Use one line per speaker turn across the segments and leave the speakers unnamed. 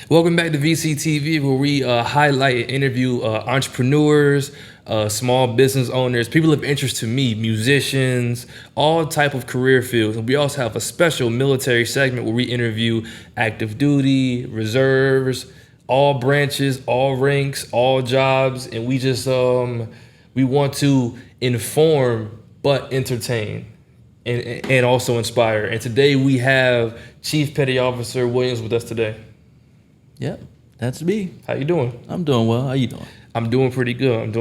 Welcome back to VCTV, where we highlight and interview entrepreneurs, small business owners, people of interest to me, musicians, all type of career fields. And we also have a special military segment where we interview active duty, reserves, all branches, all ranks, all jobs, and we just we want to inform but entertain. And also inspire. And today we have Chief Petty Officer Williams with us today.
Yep, that's me.
How you doing?
I'm doing well. How you doing?
I'm doing pretty good.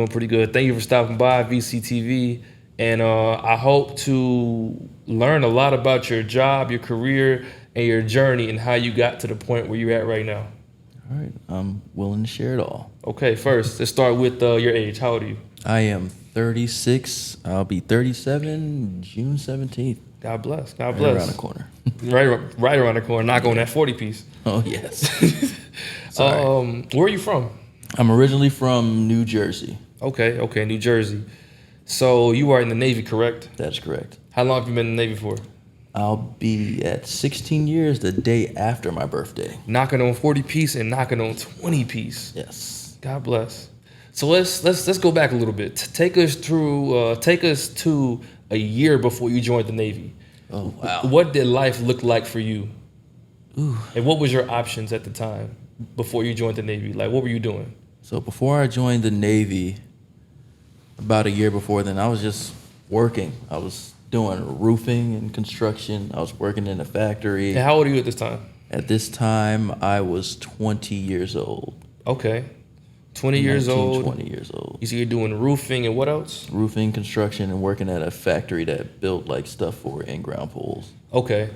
Thank you for stopping by VCTV. And I hope to learn a lot about your job, your career, and your journey and how you got to the point where you're at right now.
All right, I'm willing to share it all.
Okay, first, let's start with your age. How old are you?
I am 36. I'll be 37 June 17th.
God bless. God
Right
bless.
around the corner.
right around the corner. Knock on that 40 piece.
Oh, yes. Sorry.
Where are you from?
I'm originally from New Jersey.
Okay, New Jersey. So you are in the Navy, correct?
That's correct.
How long have you been in the Navy for?
I'll be at 16 years the day after my birthday.
Knocking on 40 piece and knocking on 20 piece.
Yes.
God bless. So let's go back a little bit. Take us to a year before you joined the Navy.
Oh, wow.
What did life look like for you?
Ooh.
And what was your options at the time before you joined the Navy? Like, what were you doing?
So before I joined the Navy, about a year before then, I was just working. I was doing roofing and construction. I was working in a factory.
And how old are you at this time?
At this time, I was 20 years old.
Okay. 20 years old.
20 years old.
You see you're doing roofing and what else?
Roofing, construction, and working at a factory that built like stuff for in-ground pools.
Okay.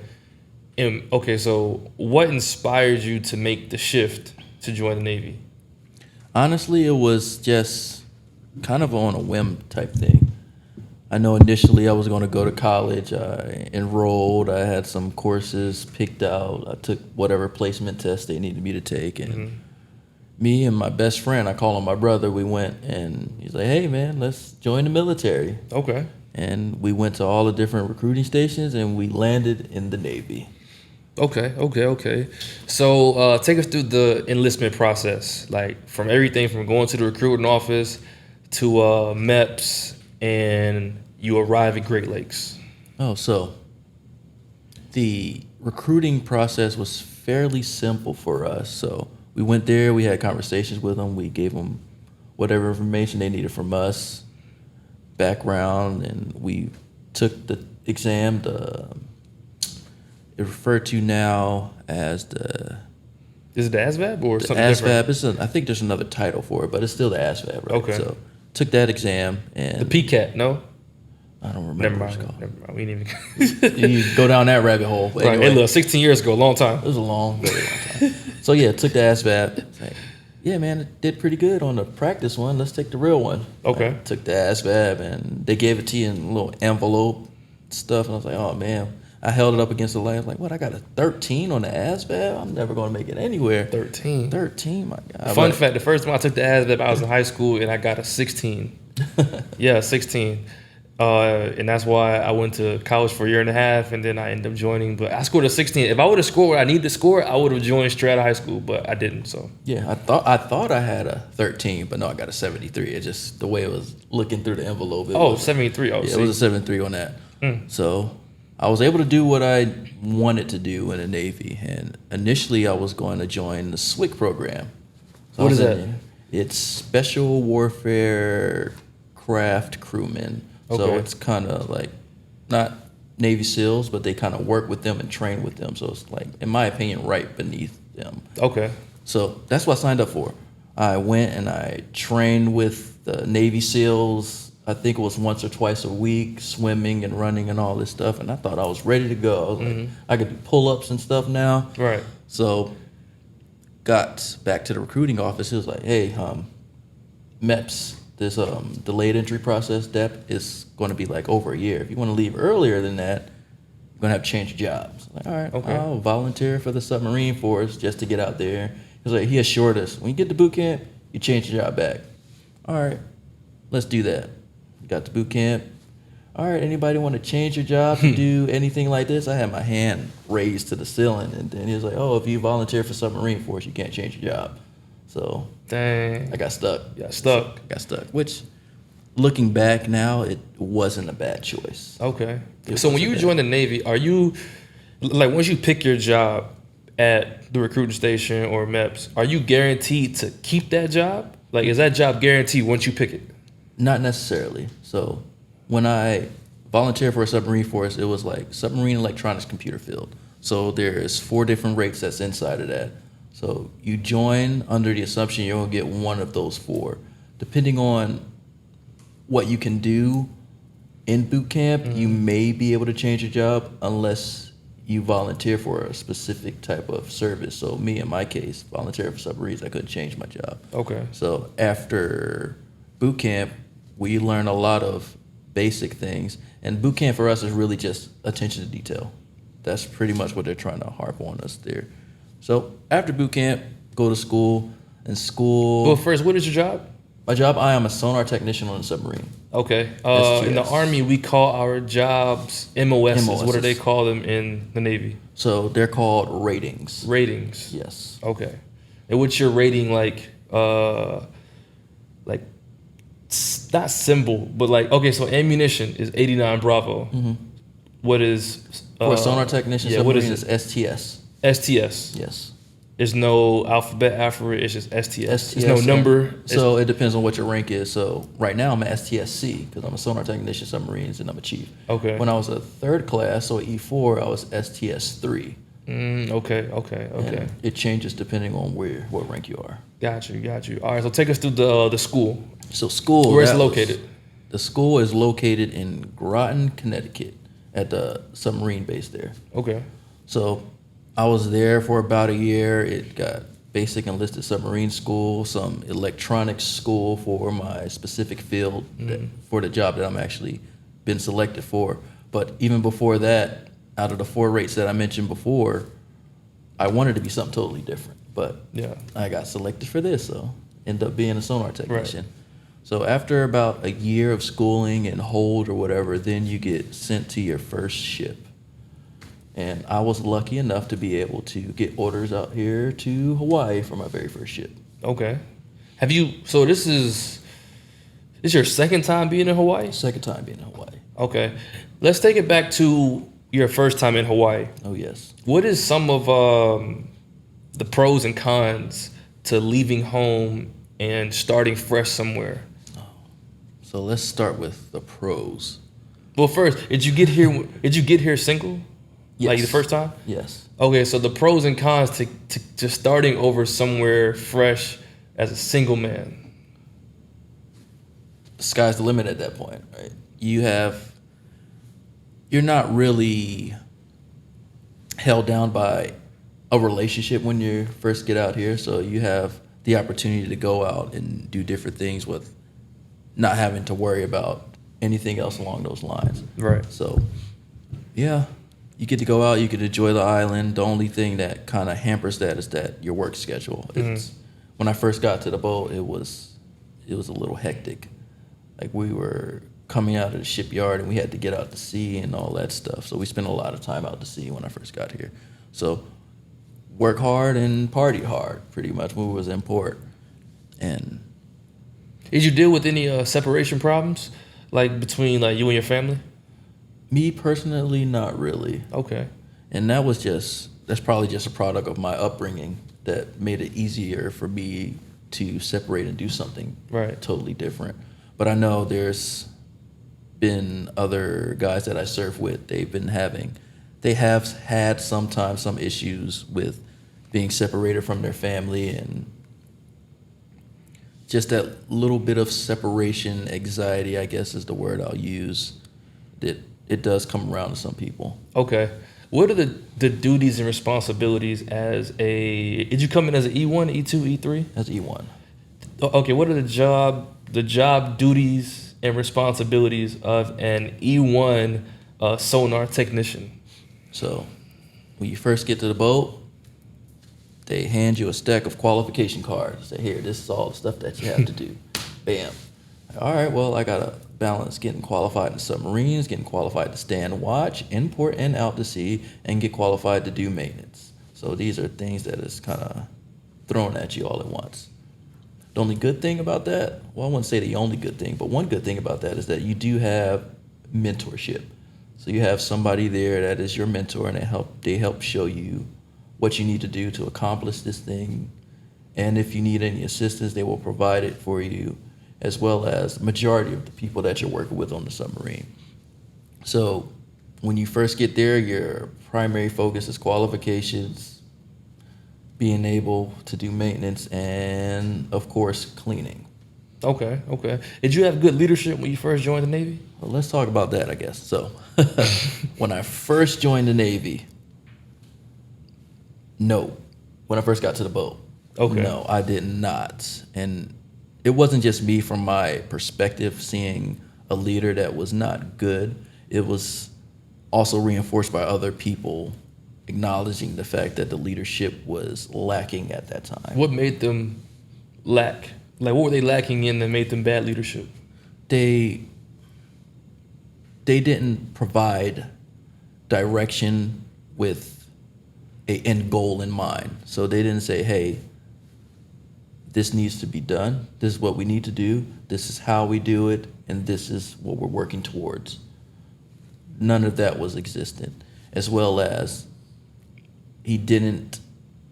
So what inspired you to make the shift to join the Navy?
Honestly, it was just kind of on a whim type thing. I know initially I was going to go to college. I enrolled. I had some courses picked out. I took whatever placement test they needed me to take. And me and my best friend, I call him my brother, we went and he's like, hey, man, let's join the military.
Okay.
And we went to all the different recruiting stations and we landed in the Navy.
Okay. So take us through the enlistment process, like from everything from going to the recruiting office to MEPS and you arrive at Great Lakes.
Oh, so the recruiting process was fairly simple for us. So we went there, we had conversations with them, we gave them whatever information they needed from us, background, and we took the exam, it's referred to now as the...
Is it the ASVAB or something
ASVAB,
different?
I think there's another title for it, but it's still the ASVAB, right?
Okay.
So took that exam and...
The PCAT, no?
I don't remember what it's called.
Never mind. We didn't even...
You go down that rabbit hole. But
right.
anyway,
Hey, look, 16 years ago, a long time.
it was a very long time. So yeah, took the ASVAB. Like, yeah, man, it did pretty good on the practice one. Let's take the real one.
Okay.
Like, took the ASVAB and they gave it to you in a little envelope stuff. And I was like, oh man. I held it up against the light. I was like, what? I got a 13 on the ASVAB? I'm never going to make it anywhere.
13.
13, my God.
Fun fact, the first time I took the ASVAB, I was in high school and I got a 16. Yeah, 16. And that's why I went to college for a year and a half and then I ended up joining. But I scored a 16. If I would have scored what I needed to score, I would have joined straight out of high school, but I didn't. So
yeah, I thought I had a 13, but no, I got a 73. It's just the way it was looking through the envelope.
73. Oh,
yeah, it was a 73 on that. So I was able to do what I wanted to do in the Navy. And initially I was going to join the SWIC program. So
What is that?
It's Special Warfare Craft Crewmen. So
Okay.
it's kind of like not Navy SEALs, but they kind of work with them and train with them. So it's like, in my opinion, right beneath them.
Okay.
So that's what I signed up for. I went and I trained with the Navy SEALs. I think it was once or twice a week, swimming and running and all this stuff. And I thought I was ready to go. I was like, I could do pull-ups and stuff now.
Right.
So got back to the recruiting office. It was like, hey, MEPS, this delayed entry process, DEP, is going to be like over a year. If you want to leave earlier than that, you're going to have to change jobs. Like, all right,
Okay.
I'll volunteer for the submarine force just to get out there. He assured us, when you get to boot camp, you change your job back. All right, let's do that. Got to boot camp. all right, anybody want to change your job to do anything like this? I had my hand raised to the ceiling, and then he was like, oh, if you volunteer for submarine force, you can't change your job. So
Dang.
I got stuck.
Got stuck.
Which, looking back now, it wasn't a bad choice.
Okay.
It
So when
wasn't
you
bad.
join the Navy, are you, like, once you pick your job at the recruiting station or MEPS, are you guaranteed to keep that job? Like, is that job guaranteed once you pick it?
Not necessarily. So when I volunteered for a submarine force, it was like submarine electronics computer field. So there's 4 different rates that's inside of that. So you join under the assumption you're gonna get one of those 4. Depending on what you can do in boot camp, you may be able to change your job unless you volunteer for a specific type of service. So me, in my case, volunteer for submarines, I couldn't change my job.
Okay.
So after boot camp, we learn a lot of basic things. And boot camp for us is really just attention to detail. That's pretty much what they're trying to harp on us there. So after boot camp, go to school. And school,
Well, first, what is your job?
my job, I am a sonar technician on a submarine.
Okay. In the
STS.
Army, we call our jobs MOSs. What do
MOSs.
they call them in the Navy?
So they're called ratings.
Ratings.
Yes.
Okay. And what's your rating like? Not symbol, but like, okay, so ammunition is 89 Bravo. What is
For a sonar technician,
Yeah. What
submarine
is
is
it?
STS.
STS.
Yes.
There's no alphabet after it. It's just STS.
STS.
There's no number.
So it depends on what your rank is. So right now I'm at STSC because I'm a sonar technician submarines and I'm a chief.
Okay.
When I was a 3rd class, so E4, I was STS3.
Okay.
And it changes depending on what rank you are.
Got you. All right, so take us through the school.
So school.
Where it's
that was-
located?
The school is located in Groton, Connecticut, at the submarine base there.
Okay.
So I was there for about a year. It got basic enlisted submarine school, some electronics school for my specific field for the job that I'm actually been selected for. But even before that, out of the 4 rates that I mentioned before, I wanted to be something totally different. But
Yeah.
I got selected for this, so ended up being a sonar technician. So after about a year of schooling and hold or whatever, then you get sent to your first ship. And I was lucky enough to be able to get orders out here to Hawaii for my very first ship.
Okay. Have you? So this is your second time being in Hawaii?
Second time being in Hawaii.
Okay. Let's take it back to your first time in Hawaii.
Oh, yes.
What is some of the pros and cons to leaving home and starting fresh somewhere?
So let's start with the pros.
Well, first, did you get here single? Like the
Yes.
first time?
Yes.
Okay, so the pros and cons to starting over somewhere fresh as a single man.
The sky's the limit at that point, right? You're not really held down by a relationship when you first get out here. So you have the opportunity to go out and do different things with not having to worry about anything else along those lines.
Right.
So, yeah, you get to go out, you get to enjoy the island. The only thing that kind of hampers that is that your work schedule. It's, when I first got to the boat, it was a little hectic. Like we were coming out of the shipyard and we had to get out to sea and all that stuff. So we spent a lot of time out to sea when I first got here. So work hard and party hard, pretty much when we was in port. And
Did you deal with any separation problems, like between like you and your family?
me personally, not really.
Okay.
And that's probably just a product of my upbringing that made it easier for me to separate and do something
Right.
totally different. But I know there's been other guys that I serve with, they have had sometimes some issues with being separated from their family and just that little bit of separation anxiety, I guess is the word I'll use, that it does come around to some people.
Okay. What are the duties and responsibilities as did you come in as an E1, E2, E3?
That's E1.
Okay, what are the job duties and responsibilities of an E1 sonar technician?
So when you first get to the boat, they hand you a stack of qualification cards. Say, here, this is all the stuff that you have to do. Bam. All right, well, I got to balance getting qualified in submarines, getting qualified to stand watch, in port and out to sea, and get qualified to do maintenance. So these are things that is kind of thrown at you all at once. The only good thing about that, well, I wouldn't say the only good thing, but one good thing about that is that you do have mentorship. So you have somebody there that is your mentor, and they help show you what you need to do to accomplish this thing. And if you need any assistance, they will provide it for you, as well as the majority of the people that you're working with on the submarine. So when you first get there, your primary focus is qualifications, being able to do maintenance, and of course, cleaning.
Okay, okay. Did you have good leadership when you first joined the Navy?
Well, let's talk about that, I guess. So when I first joined the Navy, no. When I first got to the boat,
Okay.
no, I did not. And it wasn't just me from my perspective seeing a leader that was not good. It was also reinforced by other people acknowledging the fact that the leadership was lacking at that time.
What made them lack? Like, what were they lacking in that made them bad leadership?
They didn't provide direction with a end goal in mind. So they didn't say, hey, this needs to be done. This is what we need to do. This is how we do it. And this is what we're working towards. None of that was existent. As well as he didn't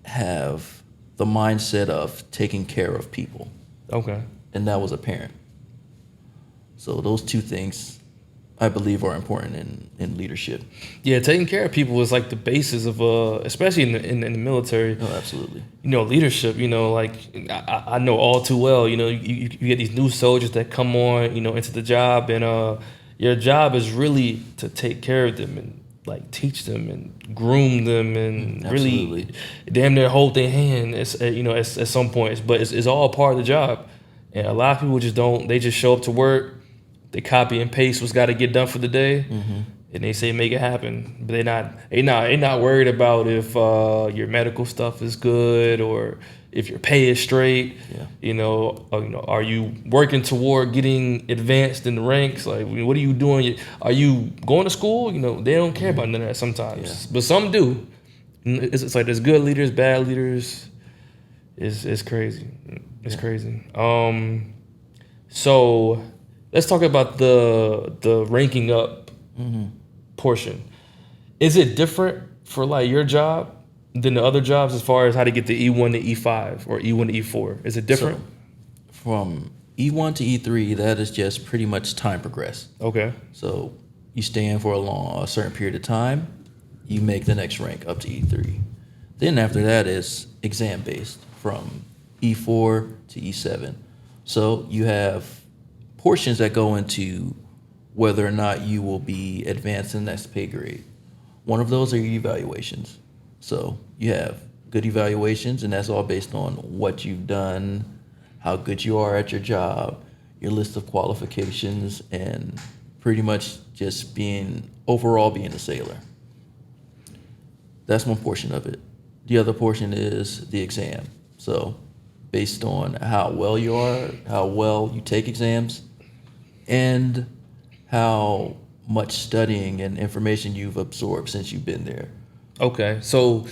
have the mindset of taking care of people.
Okay.
And that was apparent. So those two things, I believe, are important in leadership.
Yeah, taking care of people is like the basis of, especially in the military.
Oh, absolutely.
You know, leadership. You know, like I know all too well. You know, you get these new soldiers that come on, you know, into the job, and your job is really to take care of them and like teach them and groom them and
Absolutely.
really damn near hold their hand. At some points, but it's all part of the job. And a lot of people just don't. They just show up to work. They copy and paste what's got to get done for the day, and they say make it happen. But they not worried about if your medical stuff is good or if your pay is straight.
Yeah.
You know, are you working toward getting advanced in the ranks? Like, what are you doing? Are you going to school? You know, they don't care about none of that sometimes,
Yeah.
but some do. It's like there's good leaders, bad leaders. It's crazy. It's crazy. So let's talk about the ranking up portion. Is it different for like your job than the other jobs as far as how to get to E1 to E5 or E1 to E4? Is it different?
So from E1 to E3, that is just pretty much time progressed.
Okay.
So you stay in for a certain period of time, you make the next rank up to E3. Then after that is exam based from E4 to E7. So you have portions that go into whether or not you will be advanced in the next pay grade. One of those are your evaluations. So you have good evaluations, and that's all based on what you've done, how good you are at your job, your list of qualifications, and pretty much just being a sailor. That's one portion of it. The other portion is the exam. So based on how well you are, how well you take exams, and how much studying and information you've absorbed since you've been there.
Okay. So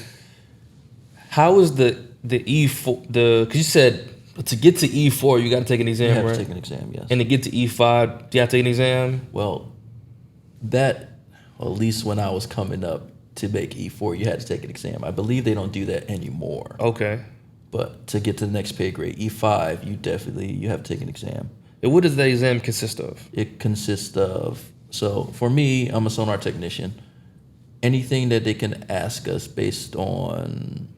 how is the E4 because you said to get to E4 you got to take an
You
exam,
have
right?
to take an exam, yes.
And to get to E5 you have to take an exam.
Well, at least when I was coming up to make E4, you had to take an exam. I believe they don't do that anymore.
Okay.
But to get to the next pay grade, E5, you have to take an exam.
And what does that exam consist of?
It consists of, so for me, I'm a sonar technician. Anything that they can ask us based on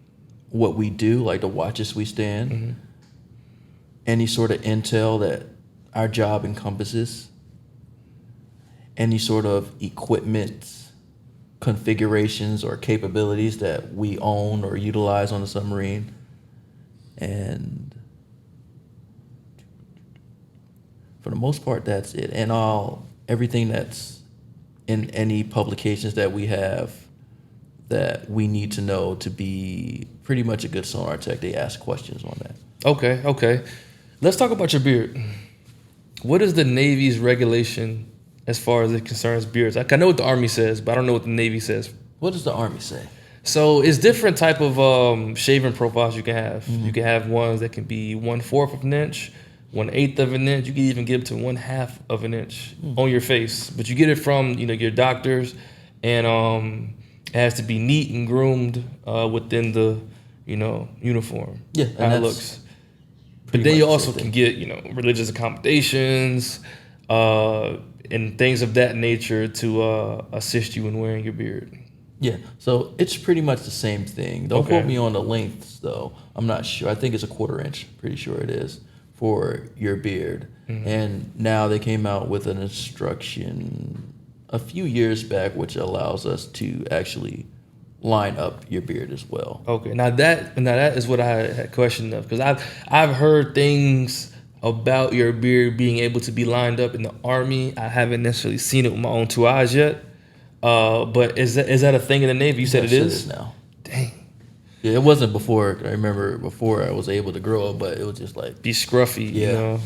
what we do, like the watches we stand, any sort of intel that our job encompasses, any sort of equipment configurations or capabilities that we own or utilize on the submarine, and for the most part, that's it. And everything that's in any publications that we have that we need to know to be pretty much a good sonar tech, they ask questions on that.
Okay. Let's talk about your beard. What is the Navy's regulation as far as it concerns beards? Like I know what the Army says, but I don't know what the Navy says.
What does the Army say?
So it's different type of shaving profiles you can have. You can have ones that can be 1/4 of an inch, 1/8 of an inch. You can even get up to 1/2 of an inch on your face. But you get it from your doctors, and it has to be neat and groomed within the uniform.
Yeah,
how
and
it
that's
looks. But
pretty
then you
much the
also
same
can
thing.
get religious accommodations and things of that nature to assist you in wearing your beard.
Yeah, so it's pretty much the same thing. Don't quote
Okay.
me on the lengths though. I'm not sure. I think it's a 1/4 inch. Pretty sure it is for your beard. And now they came out with an instruction a few years back, which allows us to actually line up your beard as well.
Okay, now that is what I had questioned of, because I've heard things about your beard being able to be lined up in the Army. I haven't necessarily seen it with my own two eyes yet. But is that a thing in the Navy? You said it
Yes,
is.
now.
Dang,
Yeah, it wasn't before. I remember before I was able to grow it, but it was just like,
be scruffy.
Yeah.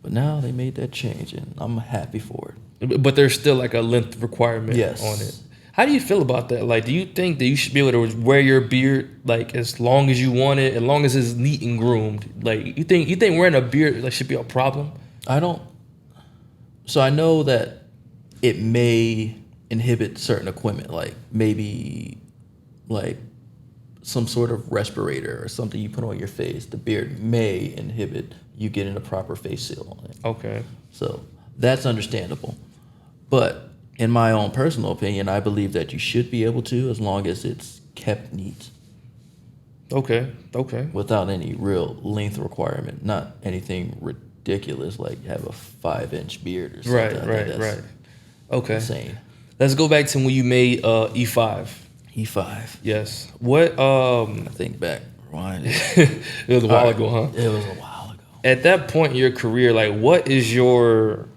but now they made that change, and I'm happy for it.
But there's still like a length requirement
Yes.
on it. How do you feel about that? Like, do you think that you should be able to wear your beard like as long as you want it, as long as it's neat and groomed? Like, you think wearing a beard like should be a problem?
I don't. So I know that it may inhibit certain equipment, like maybe like some sort of respirator or something you put on your face. The beard may inhibit you getting a proper face seal on it.
Okay.
So that's understandable. But in my own personal opinion, I believe that you should be able to, as long as it's kept neat
Okay. Okay.
without any real length requirement, not anything ridiculous like have a 5-inch beard or something. I
Right.
think
Right.
that's
Right. Okay.
Insane.
Let's go back to when you made E5.
E5.
Yes. What
I think back. Rewind.
it was a while ago, huh?
It was a while ago.
At that point in your career, like what is your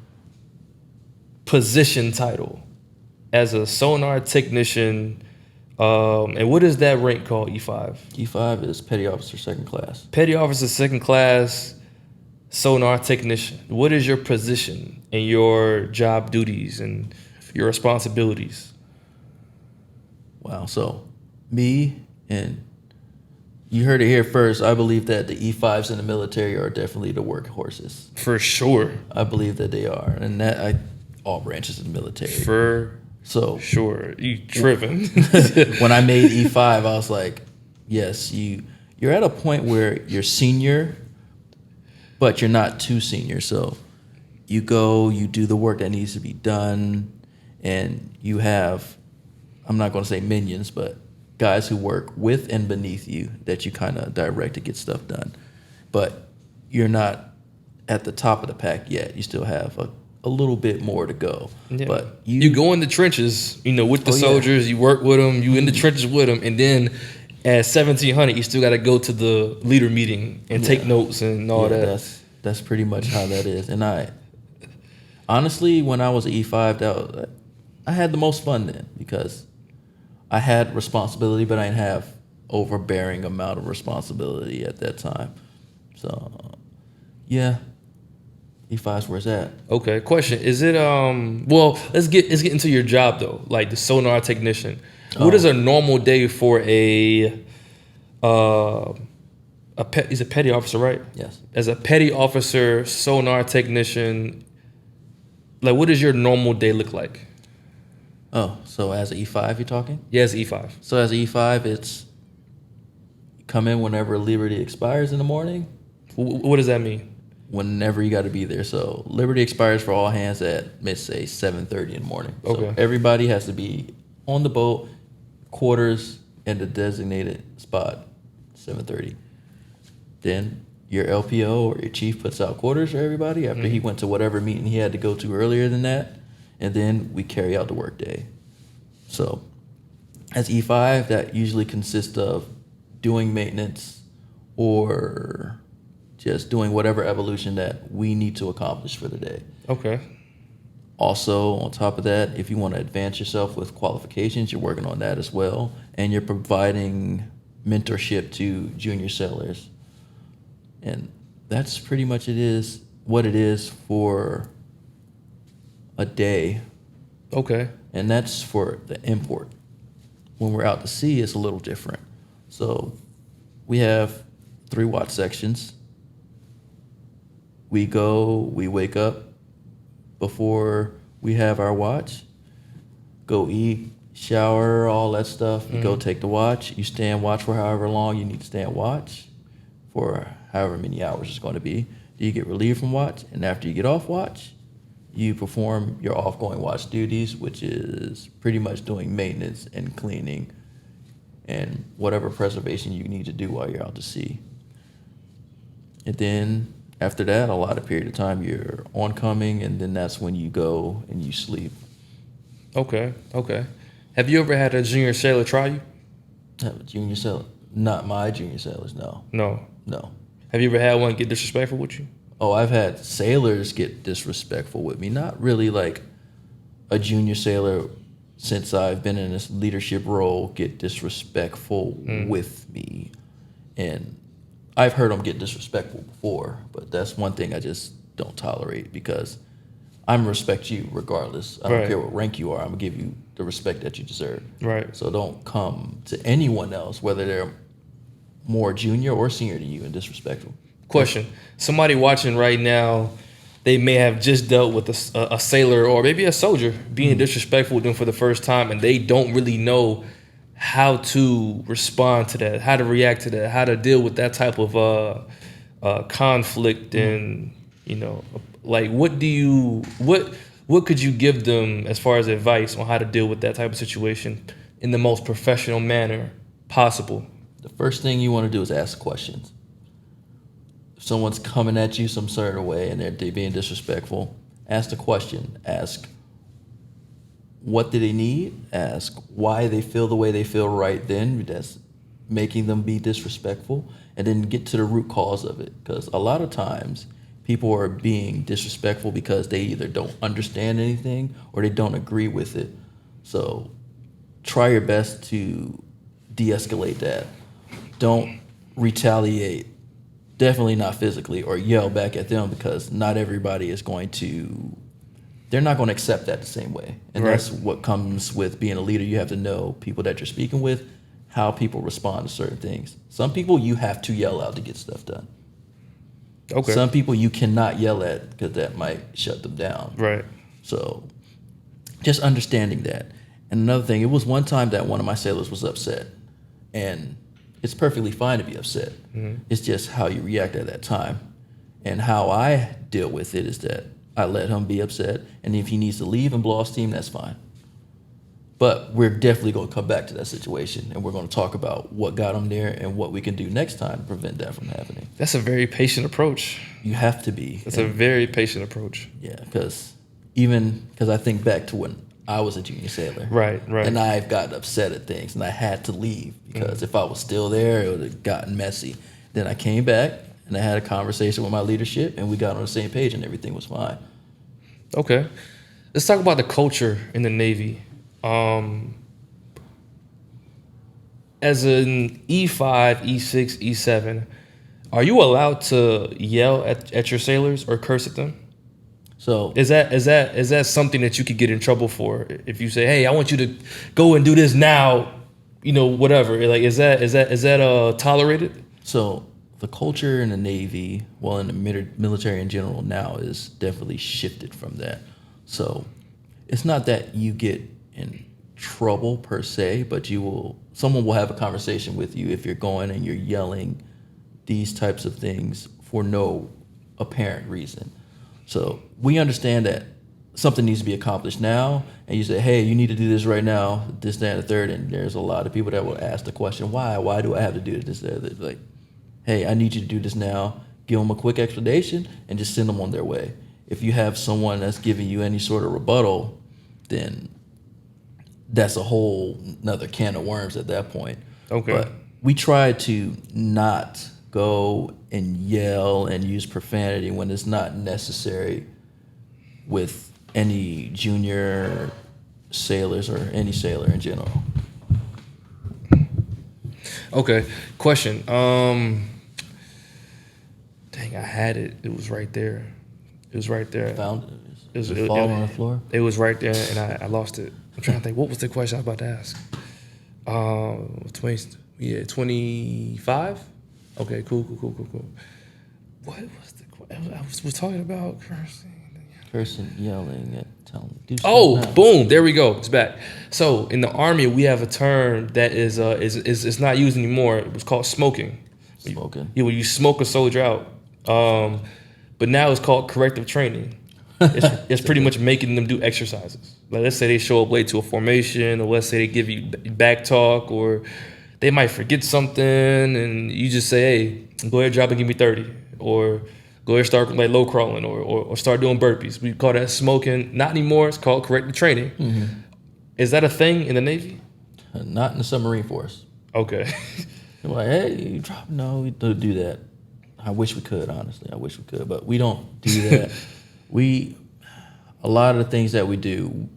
position title as a sonar technician? And what is that rank called, E5?
E5 is Petty Officer Second Class.
Petty Officer Second Class Sonar Technician. What is your position and your job duties and your responsibilities?
Wow. So, me and you heard it here first. I believe that the E5s in the military are definitely the workhorses.
For sure.
I believe that they are, and that all branches of the military.
For
So
sure. You tripping.
when I made E5, I was like, yes, you're at a point where you're senior, but you're not too senior. So you go, you do the work that needs to be done, and you have, I'm not going to say minions, but guys who work with and beneath you that you kind of direct to get stuff done. But you're not at the top of the pack yet. You still have a little bit more to go.
Yeah.
But
you go in the trenches, with the
Oh, yeah.
soldiers, you work with them, you in the trenches with them, and then at 1700, you still got to go to the leader meeting and take notes and all
yeah,
that.
That's pretty much how that is. And I honestly, when I was an E5, I had the most fun then because I had responsibility, but I didn't have overbearing amount of responsibility at that time. So yeah, E5's where it's at.
Okay, question. Is it well, let's get into your job though. Like the sonar technician. What is a normal day for he's a petty officer, right?
Yes.
As a petty officer, sonar technician, like what does your normal day look like?
Oh, so as an E5 you're talking?
Yes, E5.
So as an E5, it's you come in whenever Liberty expires in the morning,
What does that mean?
whenever you got to be there. So Liberty expires for all hands at, let's say, 7:30 in the morning. So
Okay.
everybody has to be on the boat, quarters in the designated spot, 7:30. Then your LPO or your chief puts out quarters for everybody after he went to whatever meeting he had to go to earlier than that. And then we carry out the workday. So as E5, that usually consists of doing maintenance or just doing whatever evolution that we need to accomplish for the day.
Okay.
Also, on top of that, if you want to advance yourself with qualifications, you're working on that as well. And you're providing mentorship to junior sailors. And that's pretty much it is what it is for a day,
Okay.
and that's for the import. When we're out to sea, it's a little different. So we have 3 watch sections. We wake up before we have our watch, go eat, shower, all that stuff. You go take the watch. You stay and watch for however long you need to stay and watch, for however many hours it's going to be. Do you get relieved from watch? And after you get off watch, you perform your off-going watch duties, which is pretty much doing maintenance and cleaning and whatever preservation you need to do while you're out to sea. And then after that, a lot of period of time, you're oncoming, and then that's when you go and you sleep.
Okay. Okay. Have you ever had a junior sailor try you?
Have a junior sailor? Not my junior sailors, no.
No.
No.
Have you ever had one get disrespectful with you?
Oh, I've had sailors get disrespectful with me. Not really like a junior sailor, since I've been in this leadership role, get disrespectful with me. And I've heard them get disrespectful before, but that's one thing I just don't tolerate, because I'm gonna respect you regardless. I don't
Right.
care what rank you are. I'm gonna give you the respect that you deserve.
Right.
So don't come to anyone else, whether they're more junior or senior to you, and disrespectful.
Question. Somebody watching right now, they may have just dealt with a sailor or maybe a soldier being disrespectful with them for the first time, and they don't really know how to respond to that, how to react to that, how to deal with that type of conflict. And, like, what could you give them as far as advice on how to deal with that type of situation in the most professional manner possible?
The first thing you want to do is ask questions. If someone's coming at you some sort of way and they're being disrespectful, ask the question. Ask what do they need? Ask why they feel the way they feel right then. That's making them be disrespectful. And then get to the root cause of it. Because a lot of times people are being disrespectful because they either don't understand anything or they don't agree with it. So try your best to de-escalate that. Don't retaliate, definitely not physically, or yell back at them, because not everybody is they're not going to accept that the same way. And
Right.
That's what comes with being a leader. You have to know people that you're speaking with, how people respond to certain things. Some people you have to yell out to get stuff done.
Okay.
Some people you cannot yell at because that might shut them down.
Right.
So just understanding that. And another thing, it was one time that one of my sailors was upset, and it's perfectly fine to be upset. It's just how you react at that time. And how I deal with it is that I let him be upset, and if he needs to leave and blow off steam, that's fine. But we're definitely going to come back to that situation, and we're going to talk about what got him there and what we can do next time to prevent that from happening.
That's a very patient approach.
You have to be.
That's a very patient approach.
Yeah, because I think back to when I was a junior sailor.
Right.
And I've gotten upset at things, and I had to leave because if I was still there, it would have gotten messy. Then I came back, and I had a conversation with my leadership, and we got on the same page, and everything was fine.
Okay. Let's talk about the culture in the Navy. As an E5, E6, E7, are you allowed to yell at your sailors or curse at them?
So
Is that something that you could get in trouble for if you say, "Hey, I want you to go and do this now," whatever? Like, is that tolerated?
So the culture in the Navy, well, in the military in general now, is definitely shifted from that. So it's not that you get in trouble per se, but someone will have a conversation with you if you're going and you're yelling these types of things for no apparent reason. So we understand that something needs to be accomplished now, and you say, "Hey, you need to do this right now, this, that, and the third," and there's a lot of people that will ask the question, "Why? Why do I have to do this, that, that?" Like, "Hey, I need you to do this now." Give them a quick explanation and just send them on their way. If you have someone that's giving you any sort of rebuttal, then that's a whole another can of worms at that point.
Okay.
But we try to not go and yell and use profanity when it's not necessary with any junior sailors or any sailor in general.
Okay. Question. Dang, I had it. It was right there. It was right there.
Found
It was,
it fall on the floor.
It was right there, and I lost it. I'm trying to think. What was the question I was about to ask? 25. Okay, cool. What was the question? I was talking about cursing.
Person yelling at telling. Do
Oh,
something now.
boom! There we go. It's back. So in the Army, we have a term that is it's not used anymore. It was called smoking.
Smoking.
Yeah, when you smoke a soldier out. But now it's called corrective training. It's pretty much making them do exercises. Like, let's say they show up late to a formation, or let's say they give you back talk, or they might forget something, and you just say, "Hey, go ahead, drop and give me 30," or go ahead, start like low crawling, or start doing burpees. We call that smoking. Not anymore. It's called corrective training.
Mm-hmm.
Is that a thing in the Navy?
Not in the submarine force.
Okay.
They're like, hey, you drop. No, we don't do that. I wish we could, honestly. I wish we could, but we don't do that. A lot of the things that we do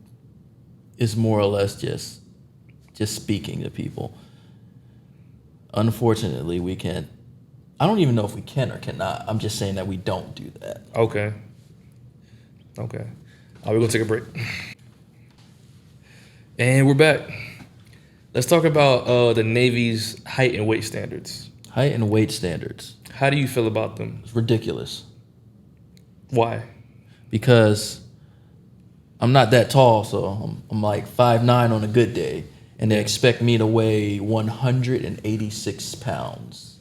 is more or less just speaking to people. Unfortunately, we can't. I don't even know if we can or cannot. I'm just saying that we don't do that.
Okay. All right, we're gonna take a break. And we're back. Let's talk about the Navy's height and weight standards.
Height and weight standards.
How do you feel about them?
It's ridiculous.
Why?
Because I'm not that tall, so I'm like 5'9" on a good day, and they expect me to weigh 186 pounds.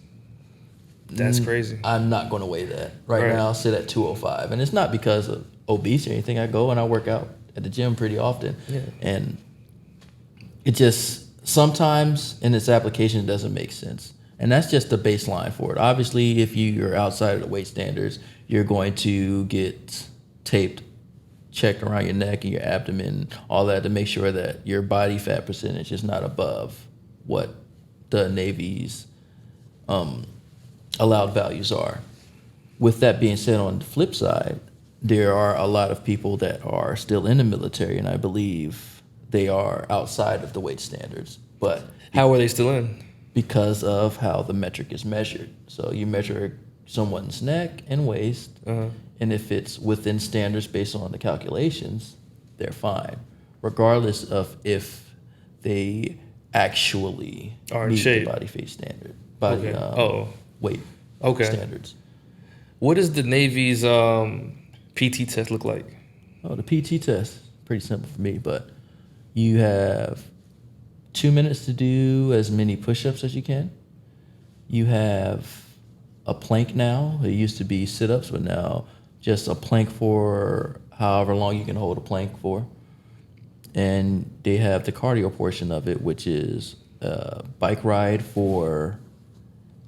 That's crazy.
I'm not going to weigh that. Right now, I'll sit at 205. And it's not because of obese or anything. I go and I work out at the gym pretty often.
Yeah.
And it just, sometimes in its application, it doesn't make sense. And that's just the baseline for it. Obviously, if you're outside of the weight standards, you're going to get taped, checked around your neck and your abdomen, all that, to make sure that your body fat percentage is not above what the Navy's allowed values are. With that being said, on the flip side, there are a lot of people that are still in the military, and I believe they are outside of the weight standards. But
How are they still in?
because of how the metric is measured. So you measure someone's neck and waist, and if it's within standards based on the calculations, they're fine, regardless of if they actually
Are in
meet
shape.
the body weight standard, weight
Okay.
standards.
What does the Navy's PT test look like?
Oh, the PT test, pretty simple for me, but you have 2 minutes to do as many push-ups as you can. You have a plank now. It used to be sit-ups, but now just a plank for however long you can hold a plank for. And they have the cardio portion of it, which is a bike ride for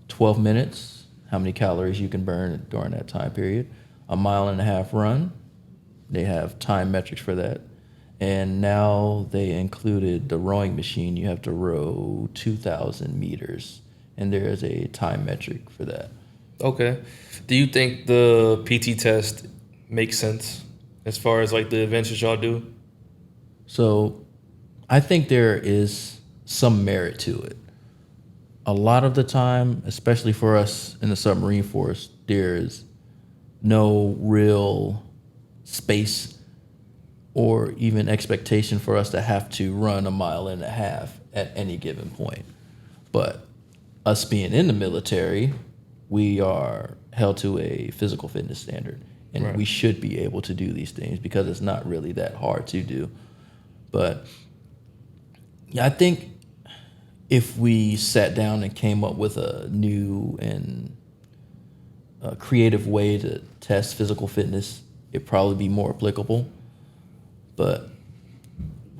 12 minutes, how many calories you can burn during that time period. A 1.5 mile run. They have time metrics for that. And now they included the rowing machine. You have to row 2,000 meters, and there is a time metric for that.
Okay. Do you think the PT test makes sense as far as like the adventures y'all do?
So I think there is some merit to it. A lot of the time, especially for us in the submarine force, there's no real space or even expectation for us to have to run 1.5 miles at any given point. But us being in the military, we are held to a physical fitness standard, and we should be able to do these things because it's not really that hard to do. But yeah, I think if we sat down and came up with a new and creative way to test physical fitness, it'd probably be more applicable. But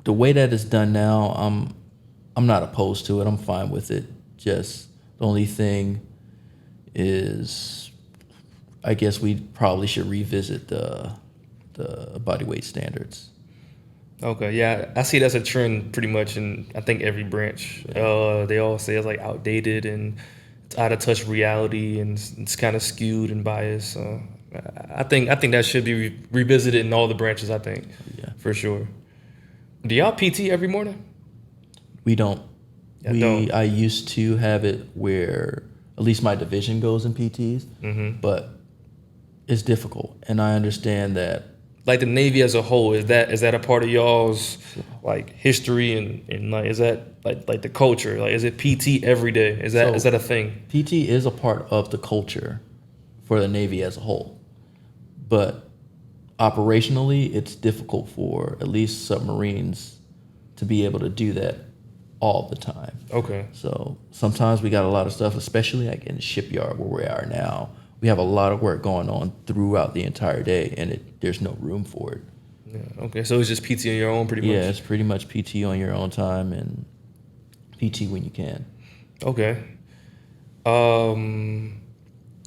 the way that it's done now, I'm not opposed to it. I'm fine with it. Just the only thing is, I guess we probably should revisit the body weight standards.
Okay, yeah, I see that's a trend pretty much in I think every branch. They all say it's like outdated and it's out of touch with reality, and it's kind of skewed and biased. So I think that should be revisited in all the branches. I think, for sure. Do y'all PT every morning?
We don't.
Don't.
I used to have it where at least my division goes in PTs, but It's difficult, and I understand that.
Like the Navy as a whole, is that a part of y'all's like history and like is that like the culture? Like is it PT every day? Is that a thing?
PT is a part of the culture for the Navy as a whole, but operationally, it's difficult for at least submarines to be able to do that all the time.
Okay.
So sometimes we got a lot of stuff, especially like in the shipyard where we are now. We have a lot of work going on throughout the entire day, and there's no room for it.
Yeah. Okay. So it's just PT on your own, pretty much.
Yeah, it's pretty much PT on your own time and PT when you can.
Okay.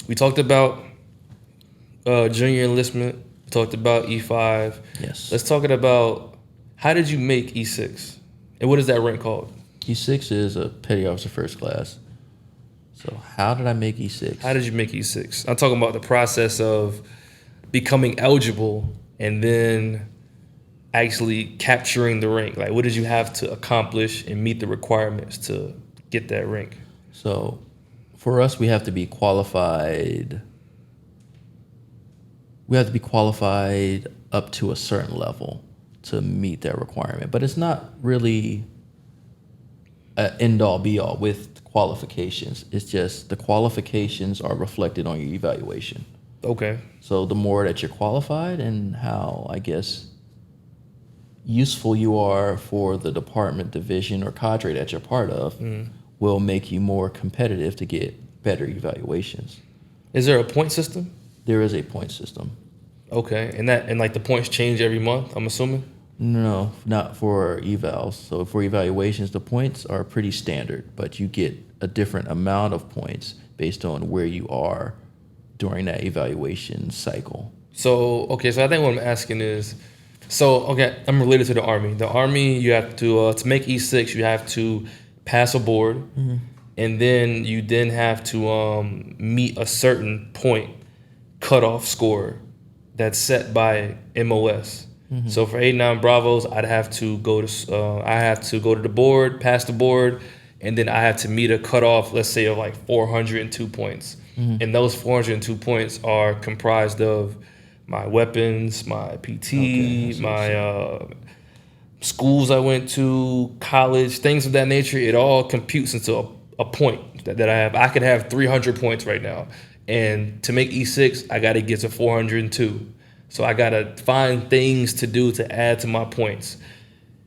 We talked about junior enlistment. We talked about E5.
Yes.
Let's talk about how did you make E6, and what is that rank called?
E6 is a petty officer first class. So how did I make E6?
How did you make E6? I'm talking about the process of becoming eligible and then actually capturing the rank. Like, what did you have to accomplish and meet the requirements to get that rank?
So for us, we have to be qualified. We have to be qualified up to a certain level to meet that requirement. But it's not really an end-all, be-all with qualifications. It's just the qualifications are reflected on your evaluation.
Okay.
So the more that you're qualified and how, I guess, useful you are for the department, division, or cadre that you're part of will make you more competitive to get better evaluations.
Is there a point system?
There is a point system.
Okay. And like the points change every month, I'm assuming?
No, not for evals. So for evaluations, the points are pretty standard, but you get a different amount of points based on where you are during that evaluation cycle.
So, okay, so I think what I'm asking is, so, okay, I'm related to the Army. The Army, you have to make E6, you have to pass a board, and then you then have to meet a certain point cutoff score that's set by MOS. So for 89 Bravos, I'd have to go to the board, pass the board, and then I have to meet a cutoff, let's say, of like 402 points. And those 402 points are comprised of my weapons, my PT, my schools I went to, college, things of that nature. It all computes into a point that I have. I could have 300 points right now. And to make E6, I got to get to 402. So I gotta find things to do to add to my points.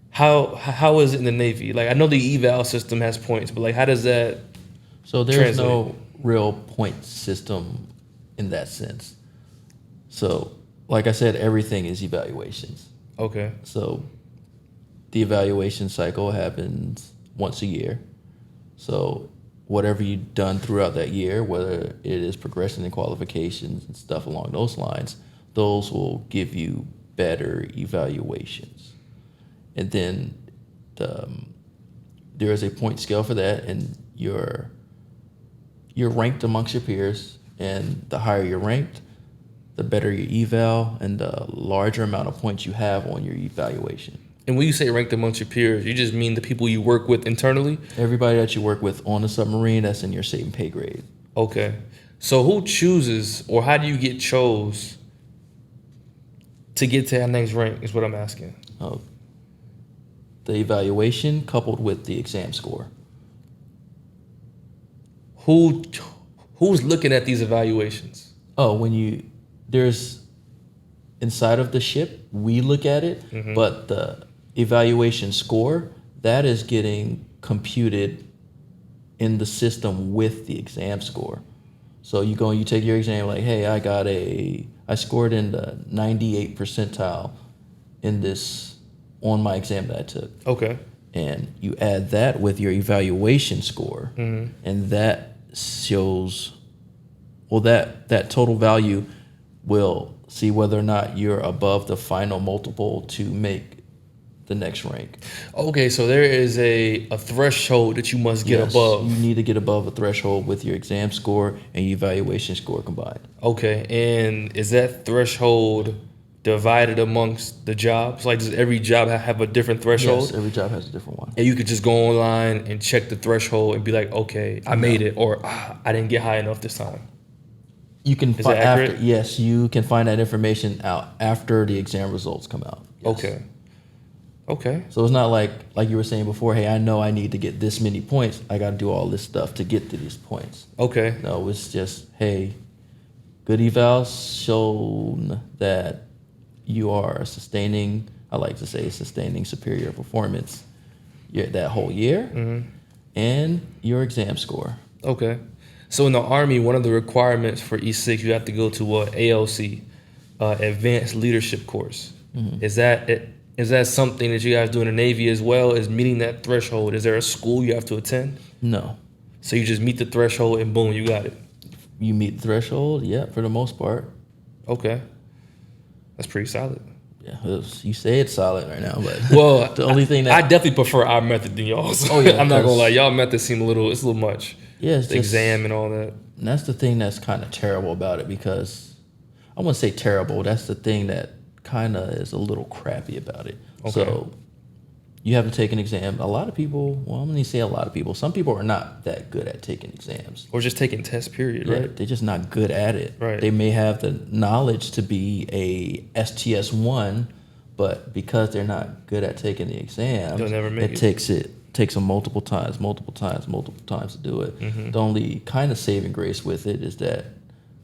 How is it in the Navy? Like I know the eval system has points, but like how does that?
So there's
translate?
no real point system in that sense. So like I said, everything is evaluations.
Okay.
So the evaluation cycle happens once a year. So whatever you've done throughout that year, whether it is progression and qualifications and stuff along those lines, those will give you better evaluations. And then there is a point scale for that, and you're ranked amongst your peers, and the higher you're ranked, the better your eval and the larger amount of points you have on your evaluation.
And when you say ranked amongst your peers, you just mean the people you work with internally?
Everybody that you work with on a submarine, that's in your same pay grade.
Okay. So who chooses, or how do you get chose to get to that next rank is what I'm asking.
The evaluation coupled with the exam score.
Who's looking at these evaluations?
Oh, there's inside of the ship, we look at it, but the evaluation score, that is getting computed in the system with the exam score. So you take your exam like, hey, I scored in the 98th percentile on my exam that I took.
Okay.
And you add that with your evaluation score, and that shows, that total value will see whether or not you're above the final multiple to make the next rank.
Okay, so there is a threshold that you must get above.
You need to get above a threshold with your exam score and your evaluation score combined.
Okay, and is that threshold divided amongst the jobs? Like, does every job have a different threshold?
Yes, every job has a different one.
And you could just go online and check the threshold and be like, okay, I made it, or I didn't get high enough this time.
You can
Is that accurate?
yes, you can find that information out after the exam results come out. Yes.
Okay. Okay.
So it's not like you were saying before, hey, I know I need to get this many points. I got to do all this stuff to get to these points.
Okay.
No, it's just, hey, good evals shown that you are sustaining, I like to say sustaining superior performance that whole year, and your exam score.
Okay. So in the Army, one of the requirements for E6, you have to go to ALC, Advanced Leadership Course. Is that something that you guys do in the Navy as well? Is meeting that threshold? Is there a school you have to attend?
No.
So you just meet the threshold and boom, you got it.
You meet the threshold, yeah, for the most part.
Okay. That's pretty solid.
Yeah, you say it's solid right now, but
Well,
the only thing that
I definitely prefer our method than y'all's.
Oh, yeah,
I'm not gonna
'cause-
lie, y'all method seem it's a little much.
yeah, it's
The
just,
exam and all that.
and that's the thing that's kind of terrible about it, because I wouldn't say terrible. That's the thing that kind of is a little crappy about it.
Okay.
So you have to take an exam. A lot of people, well, I'm going to say a lot of people, some people are not that good at taking exams.
Or just taking test period,
Yeah,
right?
they're just not good at it.
Right.
They may have the knowledge to be a STS1, but because they're not good at taking the exam,
They'll never make it.
takes them multiple times to do it.
Mm-hmm.
The only kind of saving grace with it is that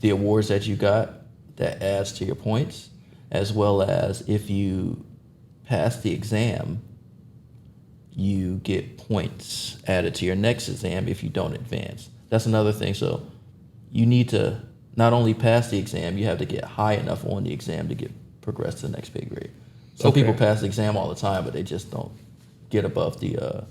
the awards that you got, that adds to your points, as well as if you pass the exam, you get points added to your next exam if you don't advance. That's another thing. So you need to not only pass the exam, you have to get high enough on the exam to get progress to the next pay grade. Some
Okay.
people pass the exam all the time, but they just don't get above the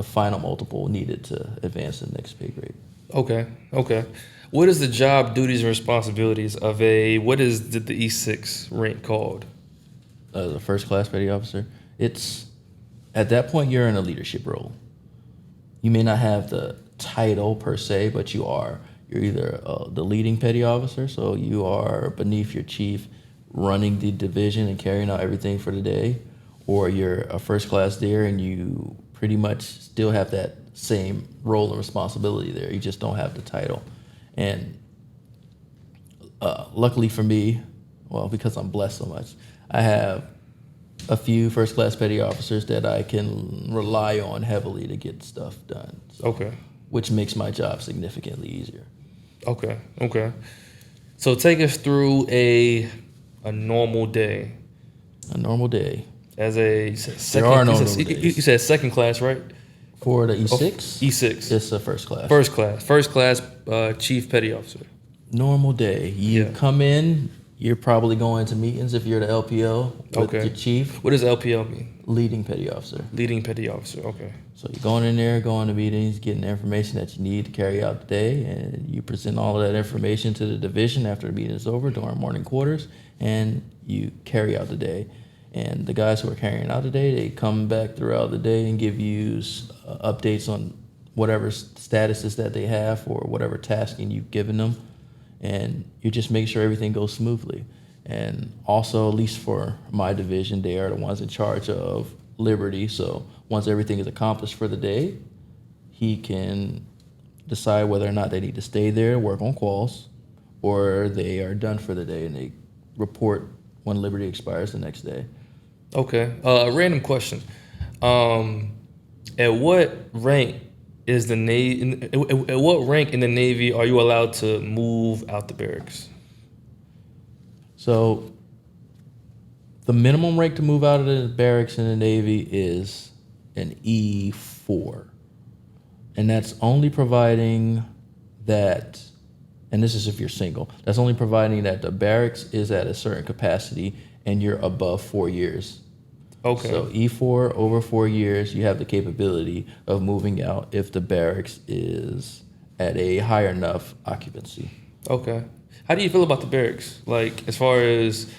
final multiple needed to advance to the next pay grade.
Okay. Okay. What is the job duties and responsibilities of what is the E6 rank called?
The first class petty officer, it's at that point you're in a leadership role. You may not have the title per se, but you're either the leading petty officer, so you are beneath your chief, running the division and carrying out everything for the day, or you're a first class there and you pretty much still have that same role and responsibility there. You just don't have the title. And luckily for me, well, because I'm blessed so much, I have a few first class petty officers that I can rely on heavily to get stuff done. So,
Okay.
which makes my job significantly easier.
Okay. Okay. So take us through a normal day.
A normal day.
As a second,
are no
you
normal
said,
days.
you said second class, right?
For the E6,
E6.
it's a first class.
First class, chief petty officer.
Normal day. You
Yeah.
come in, you're probably going to meetings if you're the LPO with
Okay.
your chief,
What does LPL mean?
leading petty officer.
Leading petty officer. Okay.
So you're going in there, going to meetings, getting the information that you need to carry out the day, and you present all of that information to the division after the meeting is over during morning quarters, and you carry out the day. And the guys who are carrying out the day, they come back throughout the day and give you updates on whatever statuses that they have or whatever tasking you've given them, and you just make sure everything goes smoothly. And also, at least for my division, they are the ones in charge of Liberty. So once everything is accomplished for the day, he can decide whether or not they need to stay there, work on quals, or they are done for the day and they report when Liberty expires the next day.
Okay. Random question. At what rank is the Navy? At what rank in the Navy are you allowed to move out the barracks?
So the minimum rank to move out of the barracks in the Navy is an E4. And that's only providing that, and this is if you're single, that's only providing that the barracks is at a certain capacity and you're above 4 years.
Okay.
So E4 over 4 years, you have the capability of moving out if the barracks is at a higher enough occupancy.
Okay. How do you feel about the barracks? Like, as far as,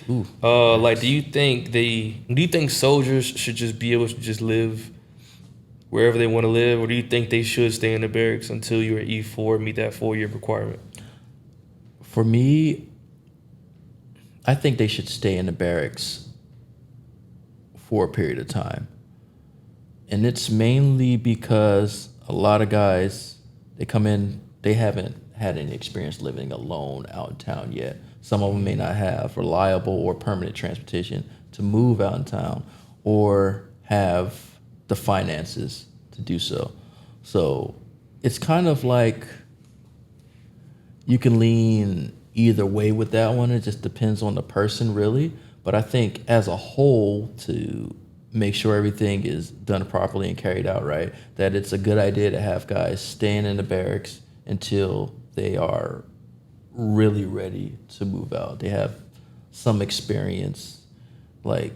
like, do you think soldiers should just be able to just live wherever they want to live, or do you think they should stay in the barracks until you're at E4, meet that 4-year requirement?
For me, I think they should stay in the barracks for a period of time. And it's mainly because a lot of guys, they come in, they haven't had any experience living alone out in town yet. Some of them may not have reliable or permanent transportation to move out in town or have the finances to do so. So it's kind of like you can lean either way with that one. It just depends on the person, really. But I think as a whole, to make sure everything is done properly and carried out right, that it's a good idea to have guys staying in the barracks until they are really ready to move out. They have some experience. Like,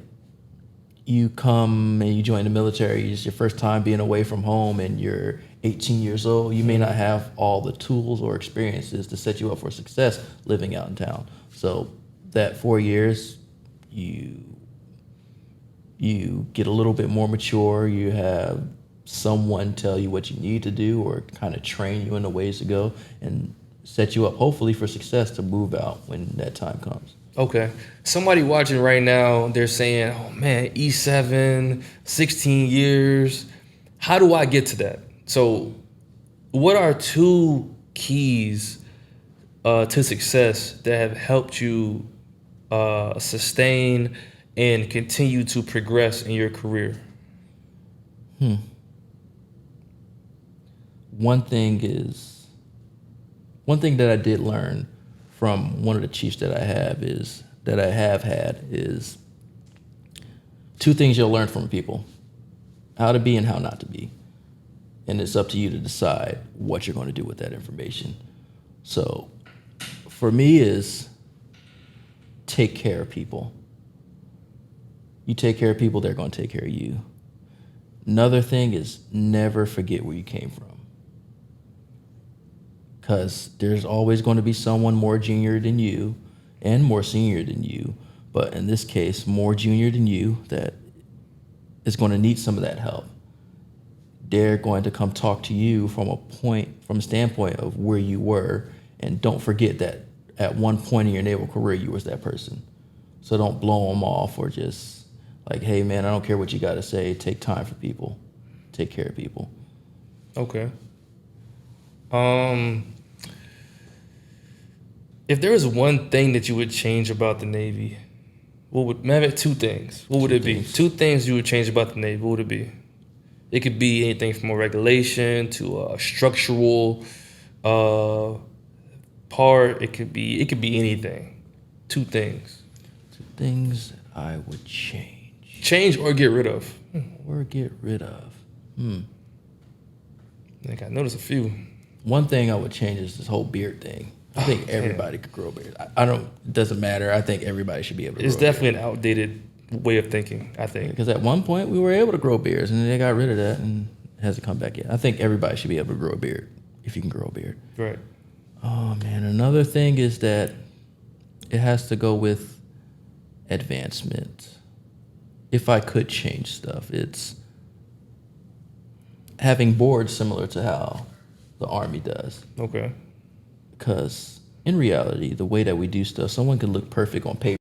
you come and you join the military, it's your first time being away from home and you're 18 years old, you may not have all the tools or experiences to set you up for success living out in town. So that 4 years, you get a little bit more mature, you have someone tell you what you need to do or kind of train you in the ways to go and set you up hopefully for success to move out when that time comes.
Okay. Somebody watching right now, they're saying, oh man, E7, 16 years. How do I get to that? So what are two keys to success that have helped you sustain and continue to progress in your career?
One thing that I did learn from one of the chiefs that I have had is two things you'll learn from people: how to be and how not to be. And it's up to you to decide what you're going to do with that information. So for me is take care of people. You take care of people, they're going to take care of you. Another thing is never forget where you came from. Because there's always going to be someone more junior than you and more senior than you, but in this case, more junior than you that is going to need some of that help. They're going to come talk to you from a standpoint of where you were, and don't forget that at one point in your naval career, you was that person. So don't blow them off or just like, hey man, I don't care what you got to say. Take time for people. Take care of people.
Okay. If there was one thing that you would change about the Navy, maybe two things. What would it be? Two things you would change about the Navy. What would it be? It could be anything from a regulation to a structural part. It could be anything. Two things.
Two things I would change.
Change or get rid of.
Or get rid of.
Like, I noticed a few.
One thing I would change is this whole beard thing. I think everybody could grow a beard. It doesn't matter. I think everybody should be able to grow a beard.
It's definitely an outdated way of thinking, I think.
Because at one point we were able to grow beards and then they got rid of that and it hasn't come back yet. I think everybody should be able to grow a beard if you can grow a beard.
Right.
Oh man, another thing is that it has to go with advancement. If I could change stuff, it's having boards similar to how the Army does.
Okay.
Because in reality, the way that we do stuff, someone could look perfect on paper.